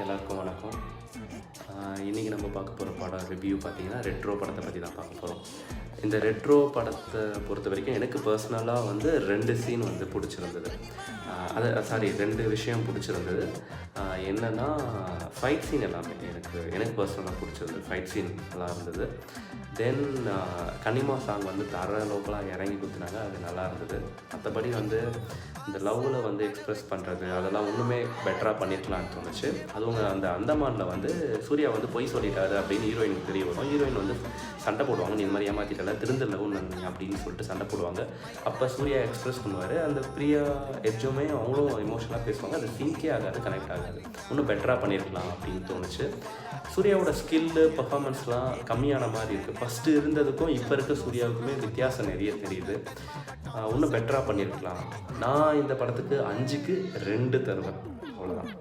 எல்லாருக்கும் வணக்கம். இன்றைக்கி நம்ம பார்க்க போகிற படம் ரிவ்யூ பார்த்திங்கன்னா ரெட்ரோ படத்தை பற்றி தான் பார்க்க போகிறோம். இந்த ரெட்ரோ படத்தை பொறுத்த வரைக்கும் எனக்கு பர்சனலாக வந்து 2 சீன் வந்து பிடிச்சிருந்தது. ரெண்டு விஷயம் பிடிச்சிருந்தது. என்னென்னா ஃபைட் சீன் எல்லாமே எனக்கு பர்சனலாக பிடிச்சிருந்தது. ஃபைட் சீன் நல்லா இருந்தது. தென் கனிமா சாங் வந்து தர லோக்கலாக இறங்கி குத்துனாங்க, அது நல்லா இருந்தது. மற்றபடி வந்து இந்த லவ்வில் வந்து எக்ஸ்ப்ரெஸ் பண்ணுறது அதெல்லாம் இன்னுமே பெட்டராக பண்ணியிருக்கலான்னு தோணுச்சு. அதுவும் அந்த அந்தமானில் வந்து சூர்யா வந்து பொய் சொல்லிட்டாரு அப்படின்னு ஹீரோயினுக்கு தெரிய வரும். ஹீரோயின் வந்து சண்டை போடுவாங்க, நீ இந்த மாதிரி ஏமாற்றிட்டல திருந்து லவ் நன்மை அப்படின்னு சொல்லிட்டு சண்டை போடுவாங்க. அப்போ சூர்யா எக்ஸ்ப்ரெஸ் பண்ணுவார். அந்த பிரியா எஜ்ஜுமே அவங்களும் எமோஷனலாக பேசுவாங்க. அது சிங்கே ஆகாது, கனெக்ட் ஆகாது. இன்னும் பெட்டராக பண்ணியிருக்கலாம் அப்படின்னு தோணுச்சு. சூர்யாவோட ஸ்கில்லு பர்ஃபார்மன்ஸ்லாம் கம்மியான மாதிரி இருக்குது. ஃபஸ்ட்டு இருந்ததுக்கும் இப்போ இருக்க சூர்யாவுக்குமே வித்தியாசம் நிறைய தெரியுது. இன்னும் பெட்டராக பண்ணியிருக்கலாம். நான் இந்த படத்துக்கு 5க்கு 2 தருவேன். அவ்வளோதான்.